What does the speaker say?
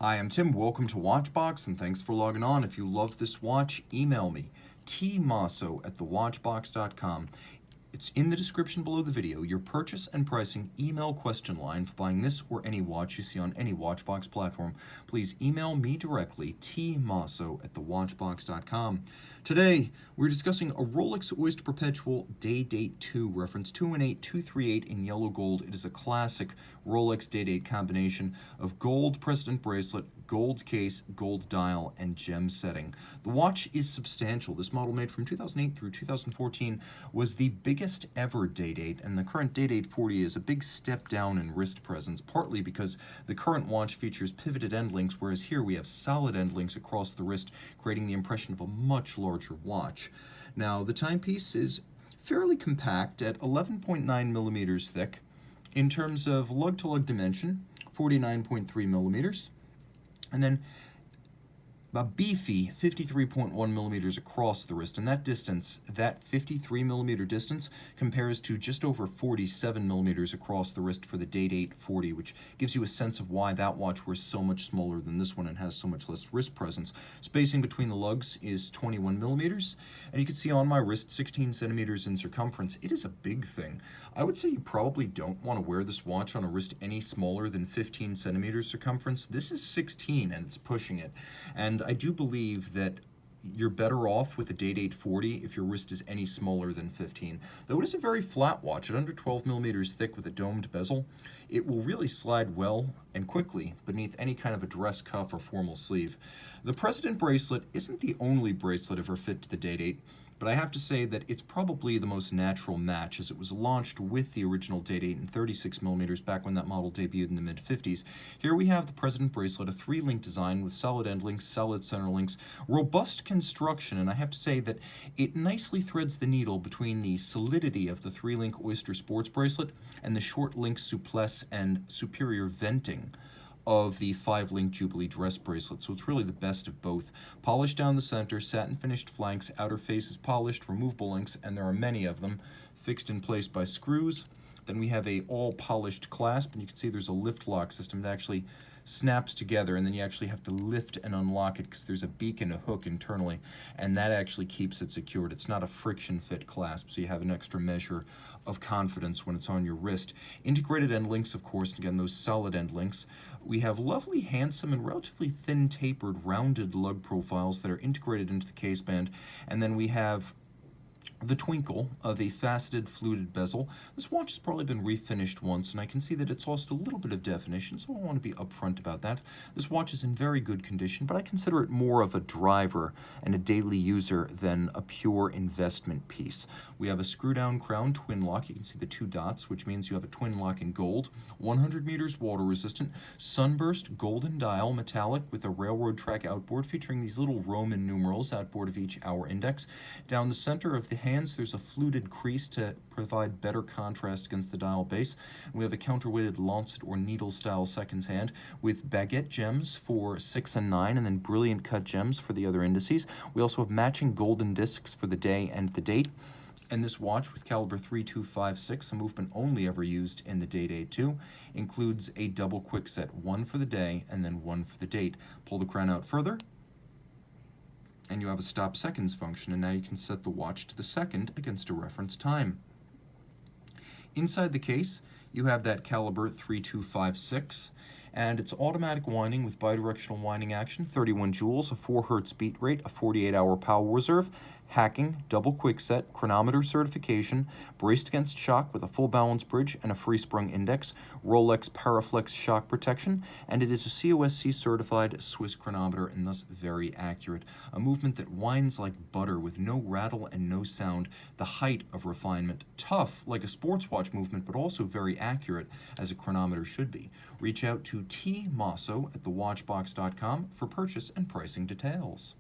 Hi, I'm Tim. Welcome to Watchbox, and thanks for logging on. If you love this watch, email me, tmosso@thewatchbox.com. It's in the description below the video, your purchase and pricing email question line for buying this or any watch you see on any Watchbox platform. Please email me directly, tmosso@thewatchbox.com. Today, we're discussing a Rolex Oyster Perpetual Day-Date II, reference 218238 in yellow gold. It is a classic Rolex Day-Date combination of gold President bracelet, gold case, gold dial, and gem setting. The watch is substantial. This model, made from 2008 through 2014, was the biggest ever Day-Date, and the current Day-Date 40 is a big step down in wrist presence, partly because the current watch features pivoted end links, whereas here we have solid end links across the wrist, creating the impression of a much larger watch. Now, the timepiece is fairly compact at 11.9 millimeters thick. In terms of lug-to-lug dimension, 49.3 millimeters. And then a beefy 53.1 millimeters across the wrist, and that distance, that 53 millimeter distance, compares to just over 47 millimeters across the wrist for the Day-Date 40, which gives you a sense of why that watch was so much smaller than this one and has so much less wrist presence. Spacing between the lugs is 21 millimeters, and you can see on my wrist 16 centimeters in circumference. It is a big thing. I would say you probably don't want to wear this watch on a wrist any smaller than 15 centimeters circumference. This is 16 and it's pushing it. And I do believe that you're better off with the Day-Date 40 if your wrist is any smaller than 15. Though it is a very flat watch at under 12 millimeters thick with a domed bezel, it will really slide well and quickly beneath any kind of a dress cuff or formal sleeve. The President bracelet isn't the only bracelet ever fit to the Day-Date, but I have to say that it's probably the most natural match, as it was launched with the original Day-Date in 36 millimeters back when that model debuted in the mid-50s. Here we have the President bracelet, a three-link design with solid end links, solid center links, robust construction, and I have to say that it nicely threads the needle between the solidity of the three-link Oyster Sports bracelet and the short-link souplesse and superior venting of the 5-link Jubilee dress bracelet. So it's really the best of both. Polished down the center, satin finished flanks, outer face is polished, removable links, and there are many of them, fixed in place by screws. Then we have a all polished clasp, and you can see there's a lift lock system that actually snaps together, and then you actually have to lift and unlock it because there's a beak and a hook internally, and that actually keeps it secured. It's not a friction fit clasp, so you have an extra measure of confidence when it's on your wrist. Integrated end links, of course, again, those solid end links. We have lovely, handsome, and relatively thin tapered rounded lug profiles that are integrated into the case band, and then we have the twinkle of a faceted fluted bezel. This watch has probably been refinished once, and I can see that it's lost a little bit of definition, so I want to be upfront about that. This watch is in very good condition, but I consider it more of a driver and a daily user than a pure investment piece. We have a screw-down crown twin lock. You can see the two dots, which means you have a twin lock in gold. 100 meters water resistant, sunburst golden dial, metallic, with a railroad track outboard featuring these little Roman numerals outboard of each hour index. Down the center of the hands, there's a fluted crease to provide better contrast against the dial base. We have a counterweighted lancet or needle style seconds hand with baguette gems for 6 and 9, and then brilliant cut gems for the other indices. We also have matching golden discs for the day and the date. And this watch, with caliber 3256, a movement only ever used in the Day-Date II, includes a double quick set, one for the day and then one for the date. Pull the crown out further, and you have a stop seconds function, and now you can set the watch to the second against a reference time. Inside the case, you have that caliber 3256, and it's automatic winding with bidirectional winding action, 31 joules, a 4 hertz beat rate, a 48-hour power reserve, hacking, double quick set, chronometer certification, braced against shock with a full balance bridge and a free sprung index, Rolex Paraflex shock protection, and it is a COSC certified Swiss chronometer and thus very accurate. A movement that winds like butter with no rattle and no sound, the height of refinement. Tough like a sports watch movement, but also very accurate as a chronometer should be. Reach out to tmosso@thewatchbox.com for purchase and pricing details.